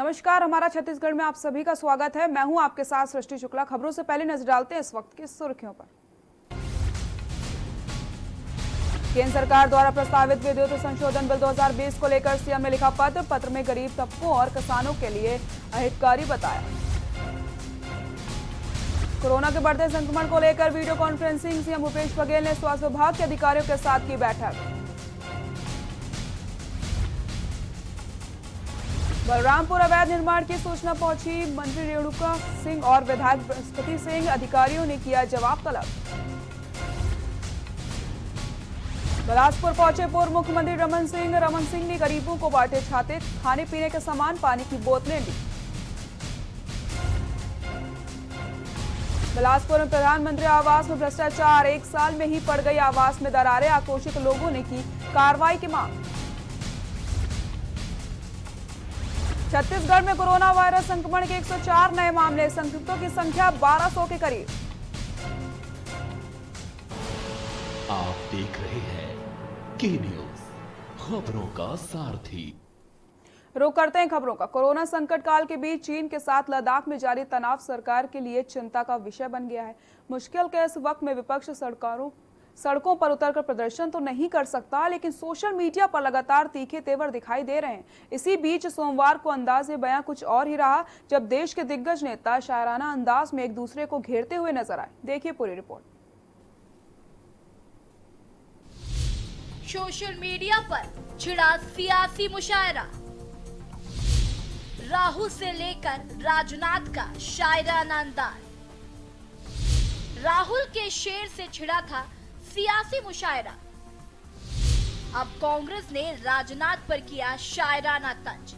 नमस्कार, हमारा छत्तीसगढ़ में आप सभी का स्वागत है। मैं हूं आपके साथ सृष्टि शुक्ला। खबरों से पहले नजर डालते हैं इस वक्त की सुर्खियों पर। केंद्र सरकार द्वारा प्रस्तावित विद्युत संशोधन बिल 2020 को लेकर सीएम ने लिखा पत्र में गरीब तबकों और किसानों के लिए अहितकारी बताया। कोरोना के बढ़ते संक्रमण को लेकर video conferencing CM Bhupesh Baghel ने स्वास्थ्य विभाग के अधिकारियों के साथ की बैठक। बलरामपुर अवैध निर्माण की सूचना पहुंची मंत्री रेणुका सिंह और विधायक बृहस्पति सिंह। अधिकारियों ने किया जवाब तलब। बिलासपुर पहुंचे पूर्व मुख्यमंत्री रमन सिंह ने गरीबों को बांटे छाते, खाने पीने के सामान, पानी की बोतलें दी। बिलासपुर में प्रधानमंत्री आवास में भ्रष्टाचार, 1 साल में ही पड़ गई आवास में दरारें। आक्रोशित लोगों ने की कार्रवाई की मांग। छत्तीसगढ़ में कोरोना वायरस संक्रमण के 104 नए मामले, संक्रमितों की संख्या 1200 के करीब। आप देख रहे हैं के न्यूज, खबरों का सारथी। रुक करते हैं खबरों का। कोरोना संकट काल के बीच चीन के साथ लद्दाख में जारी तनाव सरकार के लिए चिंता का विषय बन गया है। मुश्किल के इस वक्त में विपक्ष सड़कों पर उतरकर प्रदर्शन तो नहीं कर सकता, लेकिन सोशल मीडिया पर लगातार तीखे तेवर दिखाई दे रहे हैं। इसी बीच सोमवार को अंदाज़े बयां कुछ और ही रहा, जब देश के दिग्गज नेता शायराना अंदाज में एक दूसरे को घेरते हुए नजर आए। देखिए पूरी रिपोर्ट। सोशल मीडिया पर छिड़ा सियासी मुशायरा। राहुल से लेकर राजनाथ का शायराना अंदाज। राहुल के शेर से छिड़ा था सियासी मुशायरा। अब कांग्रेस ने राजनाथ पर किया शायराना तंज।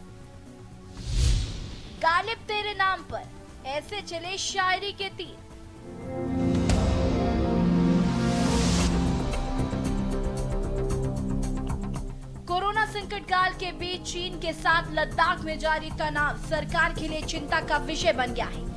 गालिब तेरे नाम पर ऐसे चले शायरी के तीर। कोरोना संकट काल के बीच चीन के साथ लद्दाख में जारी तनाव सरकार के लिए चिंता का विषय बन गया है।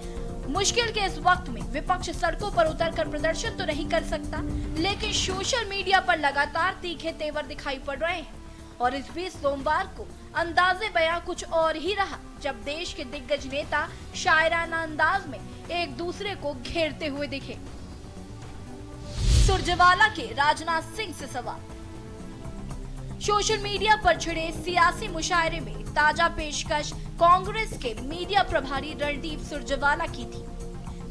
मुश्किल के इस वक्त में विपक्ष सड़कों पर उतरकर प्रदर्शन तो नहीं कर सकता, लेकिन सोशल मीडिया पर लगातार तीखे तेवर दिखाई पड़ रहे हैं। और इस बीच सोमवार को अंदाजे बयां कुछ और ही रहा, जब देश के दिग्गज नेता शायराना अंदाज में एक दूसरे को घेरते हुए दिखे। सुरजेवाला के राजनाथ सिंह से सवाल। सोशल मीडिया पर छिड़े सियासी मुशायरे में ताजा पेशकश कांग्रेस के मीडिया प्रभारी रणदीप सुरजेवाला की थी,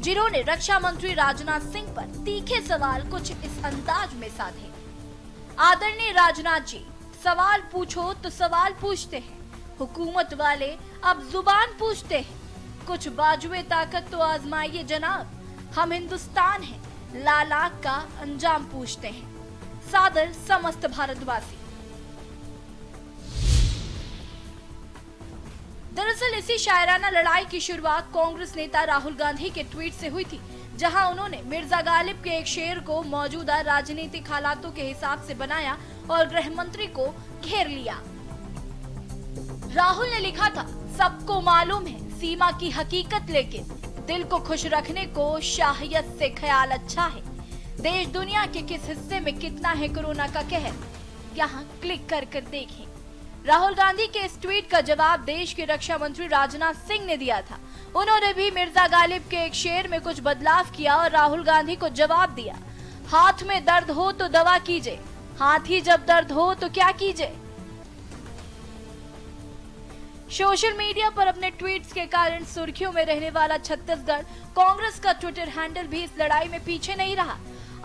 जिन्होंने रक्षा मंत्री राजनाथ सिंह पर तीखे सवाल कुछ इस अंदाज में साधे। आदरणीय राजनाथ जी, सवाल पूछो तो सवाल पूछते हैं, हुकूमत वाले अब जुबान पूछते हैं। कुछ बाजुए ताकत तो आजमाइए जनाब, हम हिंदुस्तान हैं, लालाक का अंजाम पूछते हैं। सादर समस्त भारतवासी। दरअसल इसी शायराना लड़ाई की शुरुआत कांग्रेस नेता राहुल गांधी के ट्वीट से हुई थी, जहां उन्होंने मिर्जा गालिब के एक शेर को मौजूदा राजनीतिक हालातों के हिसाब से बनाया और गृह मंत्री को घेर लिया। राहुल ने लिखा था, सबको मालूम है सीमा की हकीकत, लेकिन दिल को खुश रखने को शाहियत से ख्याल अच्छा है। देश दुनिया के किस हिस्से में कितना है कोरोना का कहर, यहाँ क्लिक कर कर देखें। राहुल गांधी के इस ट्वीट का जवाब देश के रक्षा मंत्री राजनाथ सिंह ने दिया था। उन्होंने भी मिर्जा गालिब के एक शेर में कुछ बदलाव किया और राहुल गांधी को जवाब दिया, हाथ में दर्द हो तो दवा कीजिए, हाथ ही जब दर्द हो तो क्या कीजिए। सोशल मीडिया पर अपने ट्वीट्स के कारण सुर्खियों में रहने वाला छत्तीसगढ़ कांग्रेस का ट्विटर हैंडल भी इस लड़ाई में पीछे नहीं रहा।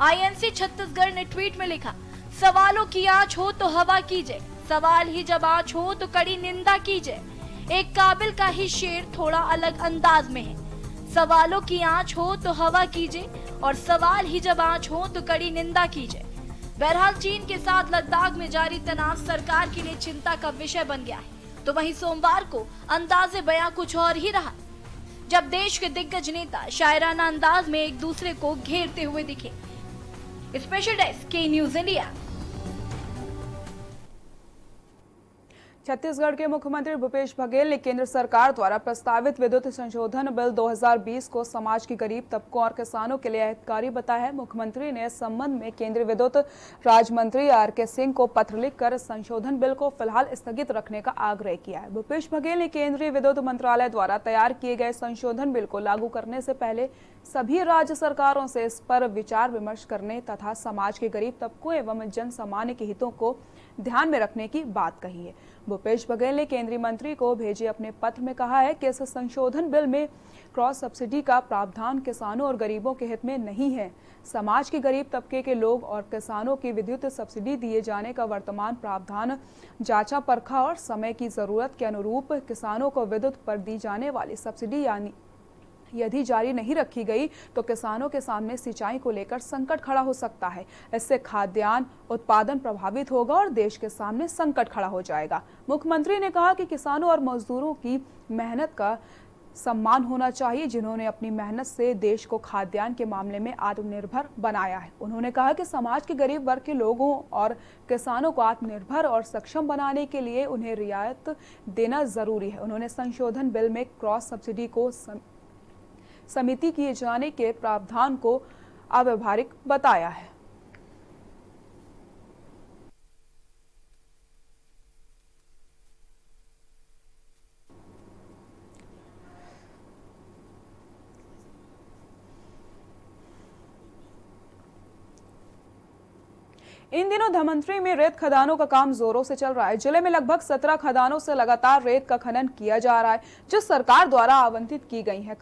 आईएनसी छत्तीसगढ़ ने ट्वीट में लिखा, सवालों की आंच हो तो हवा कीजिए, सवाल ही जब आंच हो तो कड़ी निंदा कीजिए। एक काबिल का ही शेर थोड़ा अलग अंदाज में है। सवालों की आंच हो तो हवा कीजिए और सवाल ही जब आंच हो तो कड़ी निंदा कीजिए। बहरहाल चीन के साथ लद्दाख में जारी तनाव सरकार के लिए चिंता का विषय बन गया है। तो वहीं सोमवार को अंदाजे बयां कुछ और ही रहा, जब देश के दिग्गज नेता शायराना अंदाज में एक दूसरे को घेरते हुए दिखे। स्पेशल डेस्क के न्यूज इंडिया। छत्तीसगढ़ के मुख्यमंत्री भूपेश बघेल ने केंद्र सरकार द्वारा प्रस्तावित विद्युत संशोधन बिल 2020 को समाज के गरीब तबकों और किसानों के लिए हितकारी बताया है। मुख्यमंत्री ने इस संबंध में केंद्रीय विद्युत राज्य मंत्री आर.के. सिंह को पत्र लिखकर संशोधन बिल को फिलहाल स्थगित रखने का आग्रह किया है। भूपेश बघेल ने केंद्रीय विद्युत मंत्रालय द्वारा तैयार किए गए संशोधन बिल को लागू करने से पहले सभी राज्य सरकारों से इस पर विचार विमर्श करने तथा समाज के गरीब तबकों एवं जन सामान्य के हितों को ध्यान में रखने की बात कही है। भूपेश बघेल ने केंद्रीय मंत्री को भेजे अपने पत्र में कहा है कि इस संशोधन बिल में क्रॉस सब्सिडी का प्रावधान किसानों और गरीबों के हित में नहीं है। समाज के गरीब तबके के लोग और किसानों की विद्युत सब्सिडी दिए जाने का वर्तमान प्रावधान जांचा परखा और समय की जरूरत के अनुरूप किसानों को विद्युत पर दी जाने वाली सब्सिडी यदि जारी नहीं रखी गई तो किसानों के सामने सिंचाई को लेकर संकट खड़ा हो सकता है। इससे खाद्यान्न उत्पादन प्रभावित होगा और देश के सामने संकट खड़ा हो जाएगा। मुख्यमंत्री ने कहा कि किसानों और मजदूरों की मेहनत का सम्मान होना चाहिए, जिन्होंने अपनी मेहनत से देश को खाद्यान्न के मामले में आत्मनिर्भर बनाया है। उन्होंने कहा कि समाज के गरीब वर्ग के लोगों और किसानों को आत्मनिर्भर और सक्षम बनाने के लिए उन्हें रियायत देना जरूरी है। उन्होंने संशोधन बिल में क्रॉस सब्सिडी को समिति किए जाने के प्रावधान को अव्यावहारिक बताया है। इन दिनों धमंतरी में रेत खदानों का काम जोरों से चल रहा है। जिले में लगभग 17 खदानों से लगातार रेत का खनन किया जा रहा है, जो सरकार द्वारा आवंटित की गई है।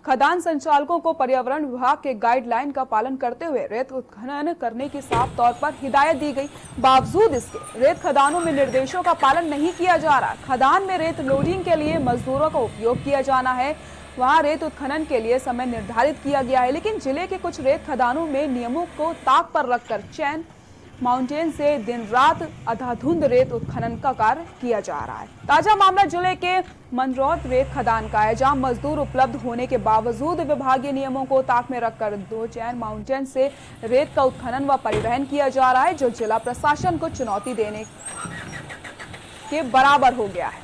खदान संचालकों को पर्यावरण विभाग के गाइडलाइन का पालन करते हुए रेत उत्खनन करने की साफ तौर पर हिदायत दी गई। बावजूद इसके रेत खदानों में निर्देशों का पालन नहीं किया जा रहा। खदान में रेत लोडिंग के लिए मजदूरों का उपयोग किया जाना है। वहां रेत उत्खनन के लिए समय निर्धारित किया गया है, लेकिन जिले के कुछ रेत खदानों में नियमों को ताक पर रखकर चैन माउंटेन से दिन रात अंधाधुंध रेत उत्खनन का कार्य किया जा रहा है। ताजा मामला जिले के मनरौत रेत खदान का है, जहां मजदूर उपलब्ध होने के बावजूद विभागीय नियमों को ताक में रखकर 2 चैन माउंटेन से रेत का उत्खनन व परिवहन किया जा रहा है, जो जिला प्रशासन को चुनौती देने के बराबर हो गया है।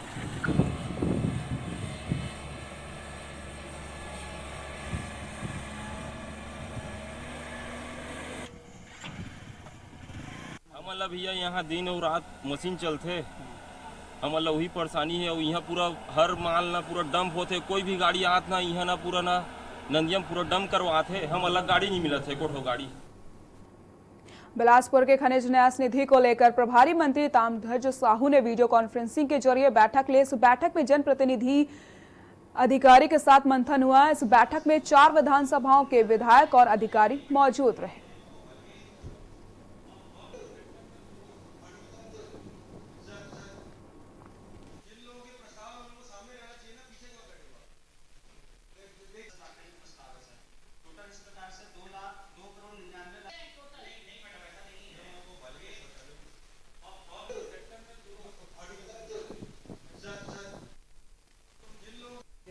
मतलब भैया यहाँ दिन और रात मशीन चलते, हम मतलब वही परेशानी है। और यहाँ पूरा हर माल ना पूरा डंप होते, कोई भी गाड़ी आत ना यहाँ ना पूरा ना नंदियम पूरा डंप करवाते, हम अलग गाड़ी नहीं मिलत है कोठो गाड़ी। बिलासपुर के खनिज न्यास निधि को लेकर प्रभारी मंत्री ताम्रध्वज साहू ने वीडियो कॉन्फ्रेंसिंग के जरिए बैठक ली। इस बैठक में जनप्रतिनिधि अधिकारी के साथ मंथन हुआ। इस बैठक में 4 विधानसभाओं के विधायक और अधिकारी मौजूद रहे।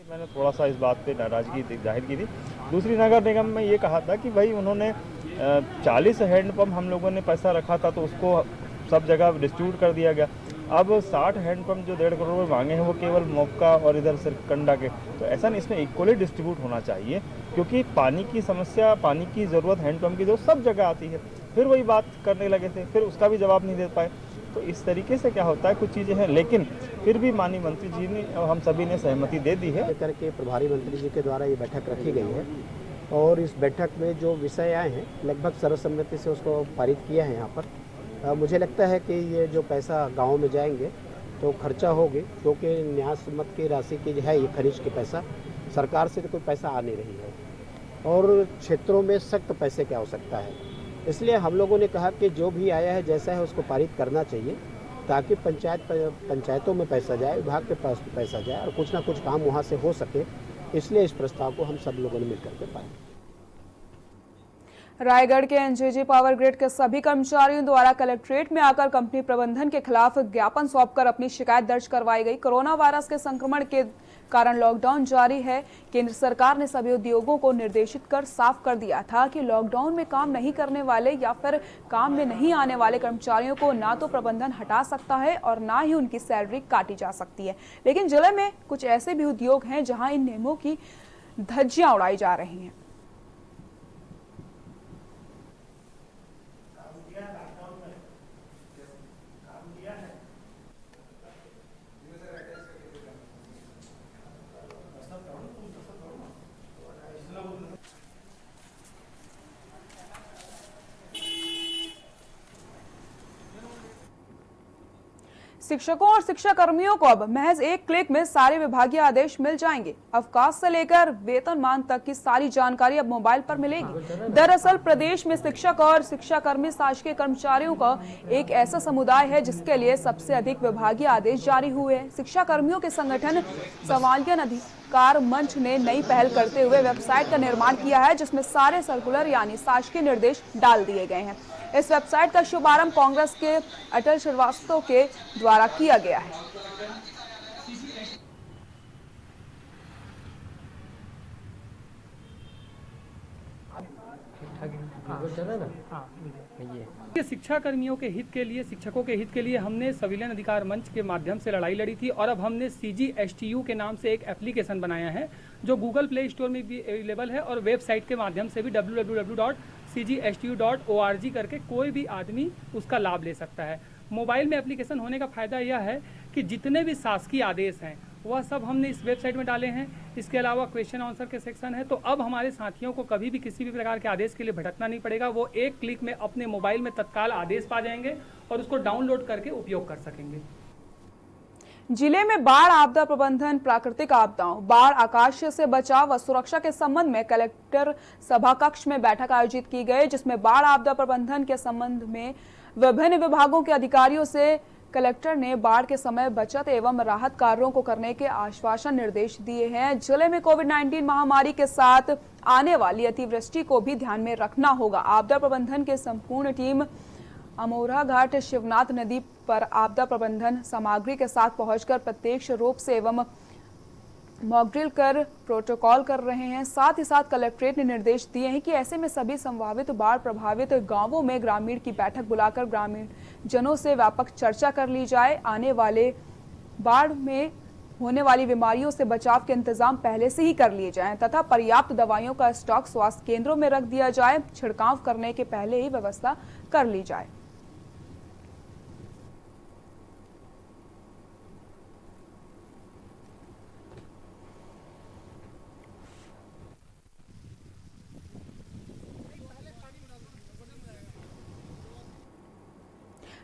मैंने थोड़ा सा इस बात पे नाराजगी जाहिर की थी। दूसरी नगर निगम में ये कहा था कि भाई उन्होंने 40 हैंडपम्प हम लोगों ने पैसा रखा था, तो उसको सब जगह डिस्ट्रीब्यूट कर दिया गया। अब 60 हैंडपम्प जो 1.5 करोड़ मांगे हैं वो केवल मोक्का और इधर सिरकंडा के, तो ऐसा नहीं, इसमें इक्वली डिस्ट्रीब्यूट होना चाहिए, क्योंकि पानी की समस्या, पानी की ज़रूरत, हैंडपम्प की ज़रूरत सब जगह आती है। फिर वही बात करने लगे थे, फिर उसका भी जवाब नहीं दे पाए। तो इस तरीके से क्या होता है, कुछ चीज़ें हैं, लेकिन फिर भी माननीय मंत्री जी ने और हम सभी ने सहमति दे दी है। करके प्रभारी मंत्री जी के द्वारा ये बैठक रखी गई है और इस बैठक में जो विषय आए हैं लगभग सर्वसम्मति से उसको पारित किया है। यहाँ पर मुझे लगता है कि ये जो पैसा गाँव में जाएंगे तो खर्चा होगी, क्योंकि न्यास मत की राशि की जो है ये खनिज की पैसा सरकार से तो कोई पैसा आ नहीं रही है और क्षेत्रों में सख्त पैसे की आवश्यकता है। इसलिए हम लोगों ने कहा कि जो भी आया है जैसा है उसको पारित करना चाहिए, ताकि पंचायतों में पैसा जाए, विभाग के पास पैसा जाए और कुछ ना कुछ काम वहाँ से हो सके। इसलिए इस प्रस्ताव को हम सब लोगों ने मिलकर के पारित। रायगढ़ के एनजेजी पावर ग्रिड के सभी कर्मचारियों द्वारा कलेक्ट्रेट में आकर कंपनी प्रबंधन के खिलाफ ज्ञापन सौंपकर अपनी शिकायत दर्ज करवाई गई। कोरोना वायरस के संक्रमण के कारण लॉकडाउन जारी है। केंद्र सरकार ने सभी उद्योगों को निर्देशित कर साफ कर दिया था कि लॉकडाउन में काम नहीं करने वाले या फिर काम में नहीं आने वाले कर्मचारियों को ना तो प्रबंधन हटा सकता है और ना ही उनकी सैलरी काटी जा सकती है। लेकिन जिले में कुछ ऐसे भी उद्योग हैं जहां इन नियमों की धज्जियां उड़ाई जा रही हैं। शिक्षकों और शिक्षा कर्मियों को अब महज एक क्लिक में सारे विभागीय आदेश मिल जाएंगे। अवकाश से लेकर वेतनमान तक की सारी जानकारी अब मोबाइल पर मिलेगी। दरअसल प्रदेश में शिक्षक और शिक्षाकर्मी शासकीय कर्मचारियों का एक ऐसा समुदाय है जिसके लिए सबसे अधिक विभागीय आदेश जारी हुए हैं। शिक्षा कर्मियों के संगठन संवालियन अधिकार मंच ने नई पहल करते हुए वेबसाइट का निर्माण किया है जिसमें सारे सर्कुलर यानी शासकीय निर्देश डाल दिए गए हैं। इस वेबसाइट का शुभारंभ कांग्रेस के अटल श्रीवास्तव के द्वारा किया गया है। शिक्षा कर्मियों के हित के लिए, शिक्षकों के हित के लिए हमने संविलियन अधिकार मंच के माध्यम से लड़ाई लड़ी थी और अब हमने CGSTU के नाम से एक एप्लीकेशन बनाया है जो गूगल प्ले स्टोर में भी अवेलेबल है और वेबसाइट के माध्यम से भी www.cgstu.org करके कोई भी आदमी उसका लाभ ले सकता है। मोबाइल में एप्लीकेशन होने का फ़ायदा यह है कि जितने भी शासकीय आदेश हैं वह सब हमने इस वेबसाइट में डाले हैं। इसके अलावा क्वेश्चन आंसर के सेक्शन है, तो अब हमारे साथियों को कभी भी किसी भी प्रकार के आदेश के लिए भटकना नहीं पड़ेगा। वो एक क्लिक में अपने मोबाइल में तत्काल आदेश पा जाएंगे और उसको डाउनलोड करके उपयोग कर सकेंगे। जिले में बाढ़ आपदा प्रबंधन, प्राकृतिक आपदाओं, बाढ़, आकाशीय से बचाव व सुरक्षा के संबंध में कलेक्टर सभा कक्ष में बैठक आयोजित की गई जिसमें बाढ़ आपदा प्रबंधन के संबंध में विभिन्न विभागों के अधिकारियों से कलेक्टर ने बाढ़ के समय बचत एवं राहत कार्यों को करने के आश्वासन निर्देश दिए हैं। जिले में कोविड-19 महामारी के साथ आने वाली अतिवृष्टि को भी ध्यान में रखना होगा। आपदा प्रबंधन के संपूर्ण टीम अमोरा घाट शिवनाथ नदी पर आपदा प्रबंधन सामग्री के साथ पहुंचकर प्रत्यक्ष रूप से एवं मॉकड्रिल कर प्रोटोकॉल कर रहे हैं। साथ ही साथ कलेक्ट्रेट ने निर्देश दिए हैं कि ऐसे में सभी संभावित बाढ़ प्रभावित गांवों में ग्रामीण की बैठक बुलाकर ग्रामीण जनों से व्यापक चर्चा कर ली जाए। आने वाले बाढ़ में होने वाली बीमारियों से बचाव के इंतजाम पहले से ही कर लिए जाएं तथा पर्याप्त दवाइयों का स्टॉक स्वास्थ्य केंद्रों में रख दिया जाए। छिड़काव करने के पहले ही व्यवस्था कर ली जाए।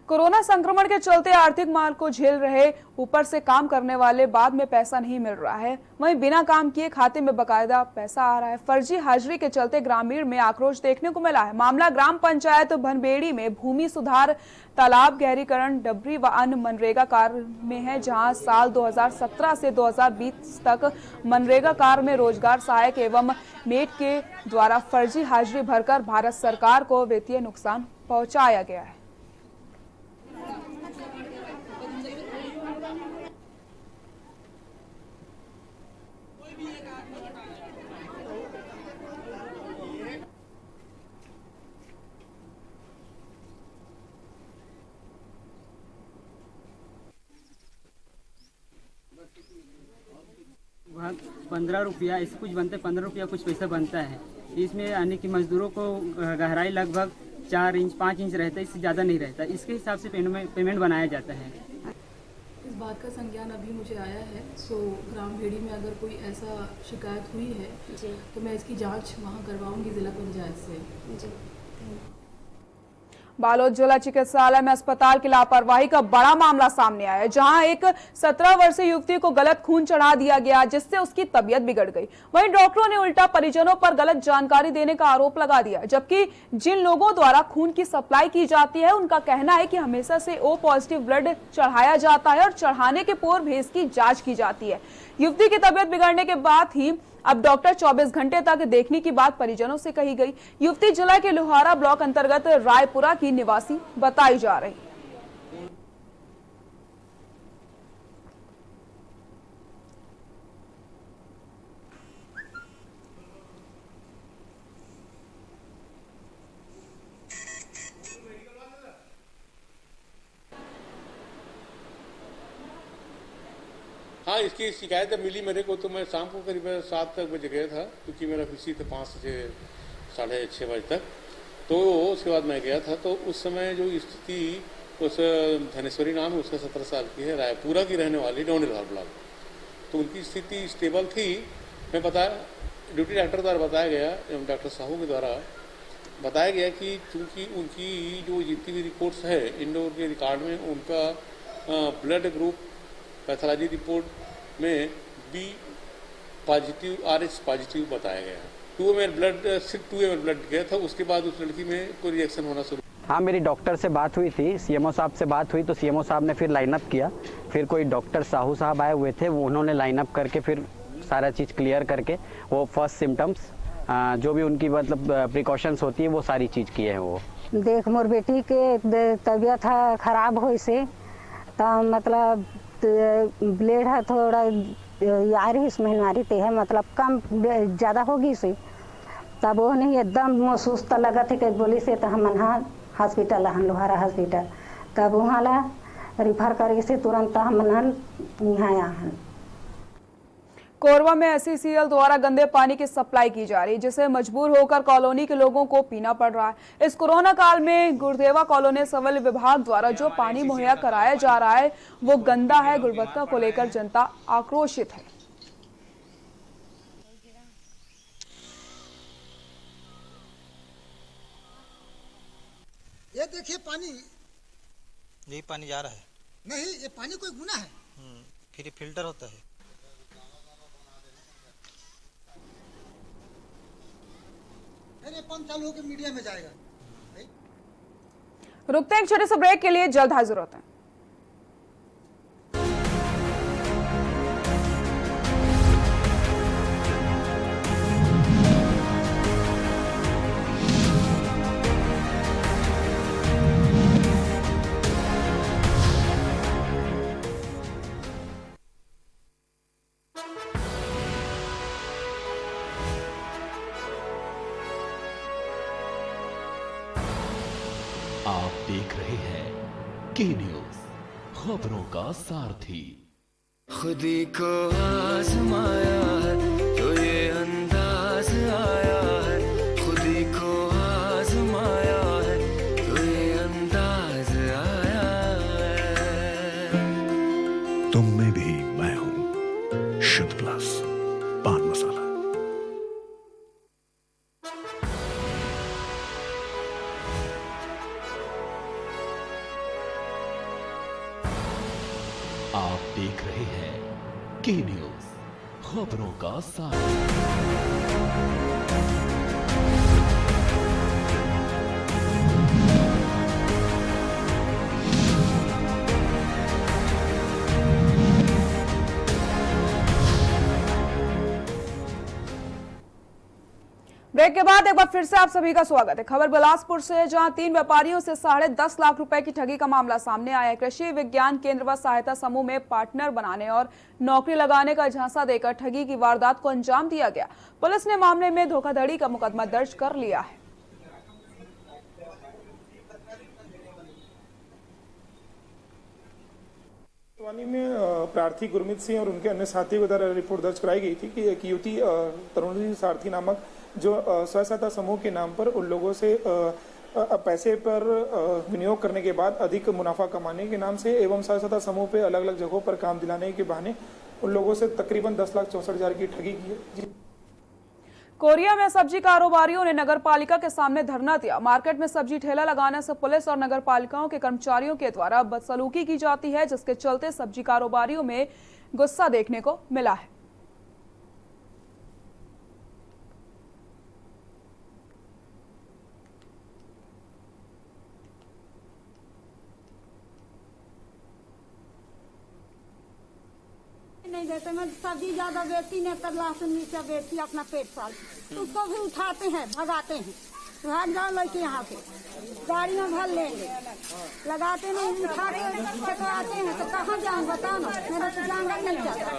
कोरोना संक्रमण के चलते आर्थिक मार को झेल रहे, ऊपर से काम करने वाले बाद में पैसा नहीं मिल रहा है, वहीं बिना काम किए खाते में बकायदा पैसा आ रहा है। फर्जी हाजिरी के चलते ग्रामीण में आक्रोश देखने को मिला है। मामला ग्राम पंचायत भनबेड़ी में भूमि सुधार, तालाब गहरीकरण, डबरी व अन्य मनरेगा कार्य में है, जहां साल 2017 से 2020 तक मनरेगा कार्य में रोजगार सहायक एवं मेट के द्वारा फर्जी हाजिरी भरकर भारत सरकार को वित्तीय नुकसान पहुंचाया गया है। वहाँ 15 रुपया ऐसे कुछ बनता है, 15 रुपया कुछ पैसा बनता है। इसमें यानी कि मजदूरों को गहराई लगभग 4 इंच 5 इंच रहता है, इससे ज़्यादा नहीं रहता। इसके हिसाब से पेमेंट बनाया जाता है। इस बात का संज्ञान अभी मुझे आया है। सो ग्राम भेड़ी में अगर कोई ऐसा शिकायत हुई है जी, तो मैं इसकी जांच वहाँ करवाऊंगी जिला पंचायत से जी। बालोद जिला चिकित्सालय में अस्पताल की लापरवाही का बड़ा मामला सामने आया है, जहां एक 17 वर्षीय युवती को गलत खून चढ़ा दिया गया जिससे उसकी तबीयत बिगड़ गई। वहीं डॉक्टरों ने उल्टा परिजनों पर गलत जानकारी देने का आरोप लगा दिया, जबकि जिन लोगों द्वारा खून की सप्लाई की जाती है उनका कहना है कि हमेशा से O पॉजिटिव ब्लड चढ़ाया जाता है और चढ़ाने के पूर्व भी इसकी जांच की जाती है। युवती की तबीयत बिगड़ने के बाद ही अब डॉक्टर 24 घंटे तक देखने की बात परिजनों से कही गई। युवती जिला के लोहारा ब्लॉक अंतर्गत रायपुरा की निवासी बताई जा रही। हाँ, इसकी शिकायत जब मिली मेरे को तो मैं शाम को करीब 7 बजे गया था, क्योंकि मेरा ऑफिस था 5 से 6:30 बजे तक। तो उसके बाद मैं गया था, तो उस समय जो स्थिति, उस धनेश्वरी नाम है, उसका 17 साल की है, रायपुरा की रहने वाली, डोनेलाल ब्लॉक। तो उनकी स्थिति स्टेबल थी। मैं ड्यूटी डॉक्टर द्वारा बताया गया, डॉक्टर साहू के द्वारा बताया गया कि चूँकि उनकी जो जितनी भी रिपोर्ट्स है इंडोर के रिकॉर्ड में, उनका ब्लड ग्रुप पैथोलॉजी रिपोर्ट में B पॉजिटिव RH पॉजिटिव बताया गया। 2 ml ब्लड गया था। उसके बाद उस लड़की में कोई रिएक्शन होना शुरू। हाँ, मेरी डॉक्टर से बात हुई थी, CMO साहब से बात हुई, तो CMO साहब ने फिर लाइनअप किया। फिर कोई डॉक्टर साहू साहब आए हुए थे, वो उन्होंने लाइनअप करके फिर सारा चीज़ क्लियर करके वो फर्स्ट सिम्टम्स जो भी उनकी मतलब प्रिकॉशंस होती है वो सारी चीज़ किए हैं। वो देख मोर बेटी के तबीयत खराब हो से, तो मतलब ब्लड है थोड़ा यार ही इसमें मारी ते है, मतलब कम ज़्यादा होगी से, तब वो नहीं एकदम महसूस तो लगा थे कि बोली से, तो हम हॉस्पिटल हन लोहारा हॉस्पिटल, तब वहाँ ला रिफर करके से तुरंत हम यहाँ आया। कोरबा में SCCL द्वारा गंदे पानी की सप्लाई की जा रही है, जिसे मजबूर होकर कॉलोनी के लोगों को पीना पड़ रहा है। इस कोरोना काल में गुरुदेवा कॉलोनी सिविल विभाग द्वारा जो पानी मुहैया कराया जा रहा है वो गंदा है। गुणवत्ता को लेकर जनता आक्रोशित है। ये देखिए पानी, यही पानी जा रहा है। नहीं, ये पानी कोई गुना है। फिर फिल्टर होता है। पंप चालू होकर मीडिया में जाएगा। रुकते हैं एक छोटे से ब्रेक के लिए, जल्द हाजिर होते हैं। आप देख रहे हैं के न्यूज, खबरों का सारथी। खुदी को आजमाया है तो ये अंदाज आया है, खुदी को आजमाया है तो ये अंदाज आया है। तुम में भी मैं हूं, शुद्ध प्लस पान मसाला। आप देख रहे हैं के न्यूज, खबरों का सारथी। ब्रेक के बाद एक बार फिर से आप सभी का स्वागत है। खबर बिलासपुर से, जहां 3 व्यापारियों से 10.5 लाख रुपए की ठगी का मामला सामने आया है। कृषि विज्ञान केंद्र व सहायता समूह में पार्टनर बनाने और नौकरी लगाने का झांसा देकर ठगी की वारदात को अंजाम दिया गया। पुलिस ने मामले में धोखाधड़ी का मुकदमा दर्ज कर लिया है। में प्रार्थी गुरमीत सिंह और उनके अन्य साथियों के द्वारा रिपोर्ट दर्ज कराई गई थी कि एक युवती तरुणी सारथी नामक जो स्वयं सहायता समूह के नाम पर उन लोगों से पैसे पर विनियोग करने के बाद अधिक मुनाफा कमाने के नाम से एवं स्वयं सहायता समूह पे अलग अलग जगहों पर काम दिलाने के बहाने उन लोगों से तकरीबन 10,64,000 की ठगी की है। कोरिया में सब्जी कारोबारियों ने नगर पालिका के सामने धरना दिया। मार्केट में सब्जी ठेला लगाने से पुलिस और नगर पालिकाओं के कर्मचारियों के द्वारा बदसलूकी की जाती है, जिसके चलते सब्जी कारोबारियों में गुस्सा देखने को मिला है। नहीं देते, मैं सब्जी ज्यादा बेचती नहीं, तो लहसुन मिर्चा बेचती अपना पेट पाल, उसको भी उठाते हैं, भगाते हैं, भाग जाओ लड़के यहाँ से, गाड़ी में भर लेंगे, लगाते नहीं, उठा के फेंकवाते हैं, तो कहाँ जाऊँ बताओ ना, मेरा तो जान नहीं जाता।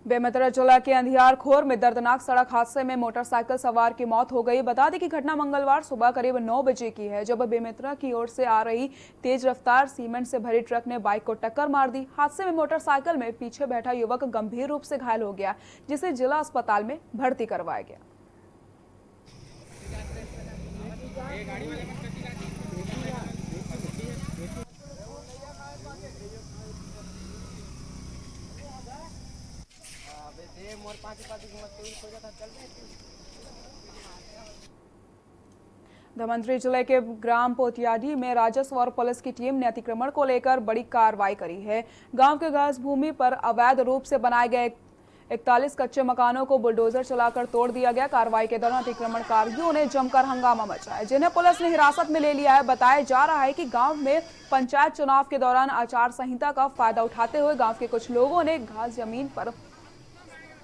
बेमेतरा जिला के अंधियार खोर में दर्दनाक सड़क हादसे में मोटरसाइकिल सवार की मौत हो गई। बता दें कि घटना मंगलवार सुबह करीब 9 बजे की है, जब बेमेतरा की ओर से आ रही तेज रफ्तार सीमेंट से भरी ट्रक ने बाइक को टक्कर मार दी। हादसे में मोटरसाइकिल में पीछे बैठा युवक गंभीर रूप से घायल हो गया, जिसे जिला अस्पताल में भर्ती करवाया गया। धमंतरी जिले के ग्राम पोतियाडी में राजस्व और पुलिस की टीम ने अतिक्रमण को लेकर बड़ी कार्रवाई करी है। गांव के घास भूमि पर अवैध रूप से बनाए गए 41 कच्चे मकानों को बुलडोजर चलाकर तोड़ दिया गया। कार्रवाई के दौरान अतिक्रमणकारियों ने जमकर हंगामा मचाया, जिन्हें पुलिस ने हिरासत में ले लिया है। बताया जा रहा है कि गांव में पंचायत चुनाव के दौरान आचार संहिता का फायदा उठाते हुए गांव के कुछ लोगों ने घास जमीन पर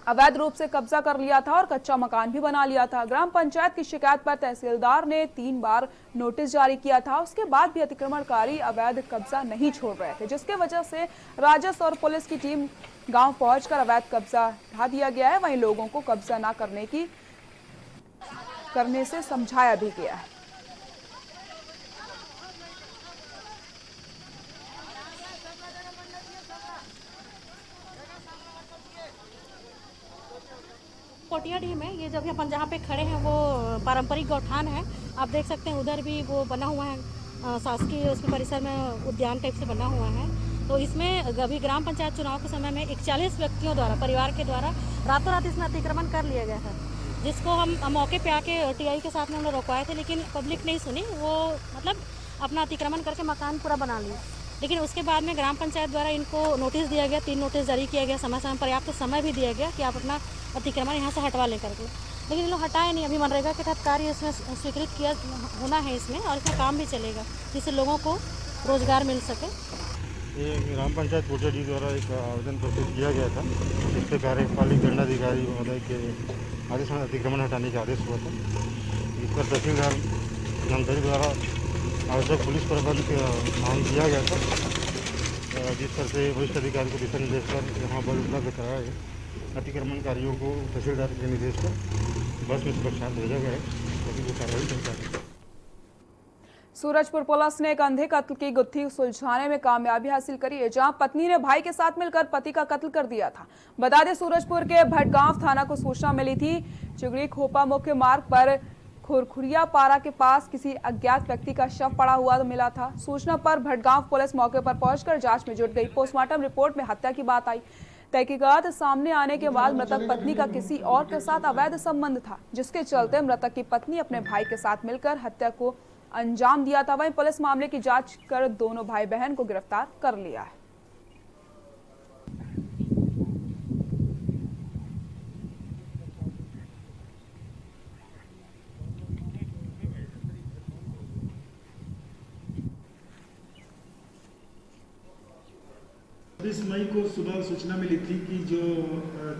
अवैध रूप से कब्जा कर लिया था और कच्चा मकान भी बना लिया था। ग्राम पंचायत की शिकायत पर तहसीलदार ने 3 बार नोटिस जारी किया था। उसके बाद भी अतिक्रमणकारी अवैध कब्जा नहीं छोड़ रहे थे, जिसके वजह से राजस्व और पुलिस की टीम गांव पहुंचकर अवैध कब्जा हटा दिया गया है। वहीं लोगों को कब्जा न करने से समझाया भी गया है। पोटियाडी में ये जब अपन जहाँ पे खड़े हैं वो पारंपरिक गौठान है। आप देख सकते हैं उधर भी वो बना हुआ है, शासकीय उसमें परिसर में उद्यान टाइप से बना हुआ है। तो इसमें अभी ग्राम पंचायत चुनाव के समय में 41 व्यक्तियों द्वारा, परिवार के द्वारा रातों रात इसमें अतिक्रमण कर लिया गया था, जिसको हम मौके पे आके टीआई के साथ में हम लोग रोकवाए थे, लेकिन पब्लिक नहीं सुनी। वो मतलब अपना अतिक्रमण करके मकान पूरा बना लिया। लेकिन उसके बाद में ग्राम पंचायत द्वारा इनको नोटिस दिया गया, 3 नोटिस जारी किया गया, समय समय पर्याप्त समय भी दिया गया कि आप अपना अतिक्रमण यहाँ से हटवा ले करके। लेकिन ये लोग हटाए नहीं। अभी मनरेगा के तहत कार्य इसमें स्वीकृत किया होना है इसमें, और इसमें काम भी चलेगा जिससे लोगों को रोजगार मिल सके। ये ग्राम पंचायत पोटियाडी द्वारा एक आवेदन प्रस्तुत किया गया था, जिससे कार्यपालिक दंडाधिकारी महोदय के आदेश में अतिक्रमण हटाने का आदेश हुआ था। इस पर तहसीलदार धमतरी द्वारा आवश्यक पुलिस प्रबंध मांग किया गया था, जिस पर से वरिष्ठ अधिकारी को दिशा निर्देश कर यहाँ बल उपलब्ध कराया गया। अतिक्रमणकारियों को तहसीलदार के निर्देश पर बस में सुरक्षा भेजा गया है, ताकि वो कार्रवाई कर सके। सूरजपुर पुलिस ने एक अंधे कत्ल की गुत्थी सुलझाने में कामयाबी हासिल करी है, जहां पत्नी ने भाई के साथ मिलकर पति का कत्ल कर दिया था। बता दें, सूरजपुर के भटगांव थाना को सूचना मिली थी। चिगड़ी खोपा मुख्य मार्ग पर खुरखुरिया पारा के पास किसी अज्ञात व्यक्ति का शव पड़ा हुआ मिला था। सूचना पर भटगांव पुलिस मौके पर पहुंचकर जांच में जुट गई। पोस्टमार्टम रिपोर्ट में हत्या की बात आई। तहकीकात सामने आने के बाद मृतक पत्नी का किसी और के साथ अवैध संबंध था, जिसके चलते मृतक की पत्नी अपने भाई के साथ मिलकर हत्या को अंजाम दिया था। वहीं पुलिस मामले की जांच कर दोनों भाई बहन को गिरफ्तार कर लिया है। मई को सुबह सूचना मिली थी कि जो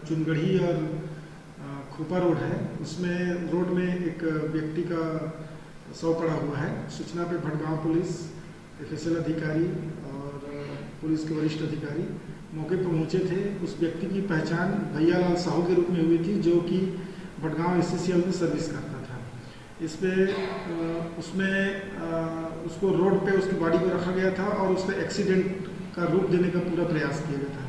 चुनगढ़ी और खोपा रोड है, उसमें रोड में एक व्यक्ति का शव पड़ा हुआ है। सूचना पे भटगांव पुलिस, एफएसएल अधिकारी और पुलिस के वरिष्ठ अधिकारी मौके पर पहुंचे थे। उस व्यक्ति की पहचान भैयालाल साहू के रूप में हुई थी, जो कि भटगांव एससीसीएल में सर्विस करता था। इस पे उसमें उसको रोड पे उसकी बॉडी को रखा गया था और उसको एक्सीडेंट का रूप देने का पूरा प्रयास किया गया था।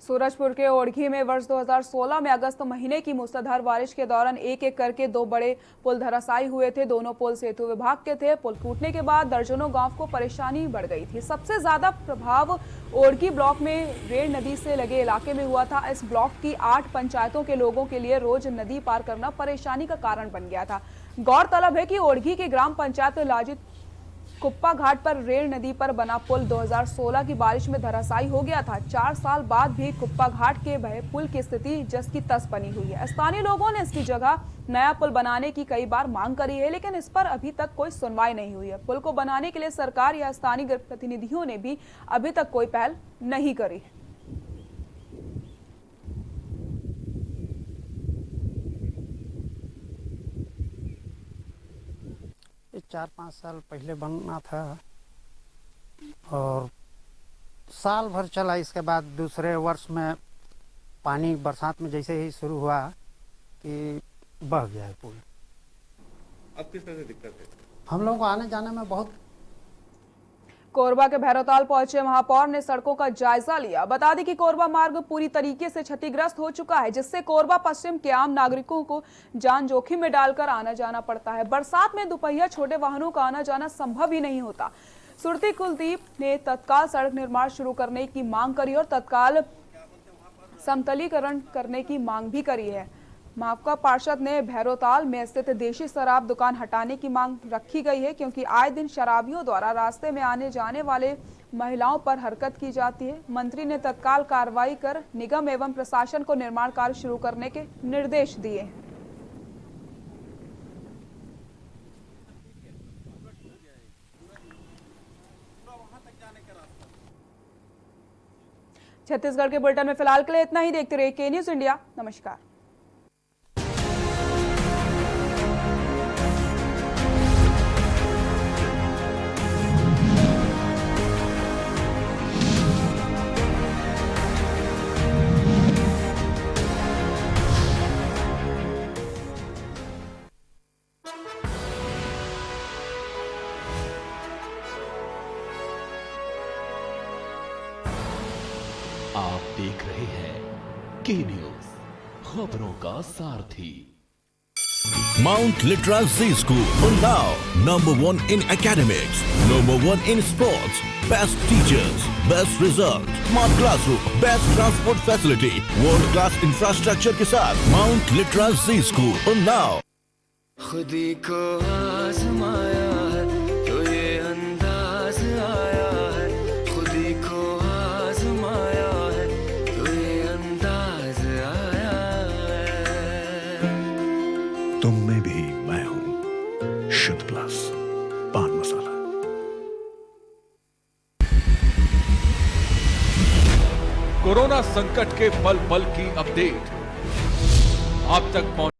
सूरजपुर के ओढ़ी में वर्ष 2016 में अगस्त महीने की मूसलाधार बारिश के दौरान एक एक करके 2 बड़े पुल धराशायी हुए थे। दोनों पुल सेतु विभाग के थे। पुल टूटने के बाद दर्जनों गांव को परेशानी बढ़ गई थी। सबसे ज्यादा प्रभाव ओढ़ी ब्लॉक में रेण नदी से लगे इलाके में हुआ था। इस ब्लॉक की 8 पंचायतों के लोगों के लिए रोज नदी पार करना परेशानी का कारण बन गया था। गौरतलब है कि ओढ़ी की ग्राम पंचायत लाजित कुप्पा घाट पर रेण नदी पर बना पुल 2016 की बारिश में धराशायी हो गया था। 4 साल बाद भी कुप्पा घाट के बहे पुल की स्थिति जस की तस बनी हुई है। स्थानीय लोगों ने इसकी जगह नया पुल बनाने की कई बार मांग करी है, लेकिन इस पर अभी तक कोई सुनवाई नहीं हुई है। पुल को बनाने के लिए सरकार या स्थानीय प्रतिनिधियों ने भी अभी तक कोई पहल नहीं करी। 4-5 साल पहले बनना था और साल भर चला। इसके बाद दूसरे वर्ष में पानी बरसात में जैसे ही शुरू हुआ कि बह गया है पुल। अब किस तरह से दिक्कत है? हम लोगों को आने जाने में बहुत। कोरबा के भैरवताल पहुंचे महापौर ने सड़कों का जायजा लिया। बता दें कि कोरबा मार्ग पूरी तरीके से क्षतिग्रस्त हो चुका है, जिससे कोरबा पश्चिम के आम नागरिकों को जान जोखिम में डालकर आना जाना पड़ता है। बरसात में दोपहिया छोटे वाहनों का आना जाना संभव ही नहीं होता। सुरती कुलदीप ने तत्काल सड़क निर्माण शुरू करने की मांग करी और तत्काल समतलीकरण करने की मांग भी करी है। माकपा पार्षद ने भैरवताल में स्थित देशी शराब दुकान हटाने की मांग रखी गई है, क्योंकि आए दिन शराबियों द्वारा रास्ते में आने जाने वाले महिलाओं पर हरकत की जाती है। मंत्री ने तत्काल कार्रवाई कर निगम एवं प्रशासन को निर्माण कार्य शुरू करने के निर्देश दिए हैं। छत्तीसगढ़ के बुलेटिन में फिलहाल के लिए इतना ही। देखते रहिए के न्यूज इंडिया। नमस्कार। आप देख रहे हैं के न्यूज, खबरों का सारथी। Mount Litra Z School, Unnao, #1 in academics, #1 in sports, best teachers, best result, smart classroom, best transport facility, world class infrastructure के साथ Mount Litra Z School, Unnao। खुदी को आजमाया है तो ये अंदाज आया है, खुदी को आजमाया है तो ये अंदाज आया है। तुम में भी मैं हूं, शुद्ध प्लस पान मसाला। कोरोना संकट के पल पल की अपडेट आप तक पहुंच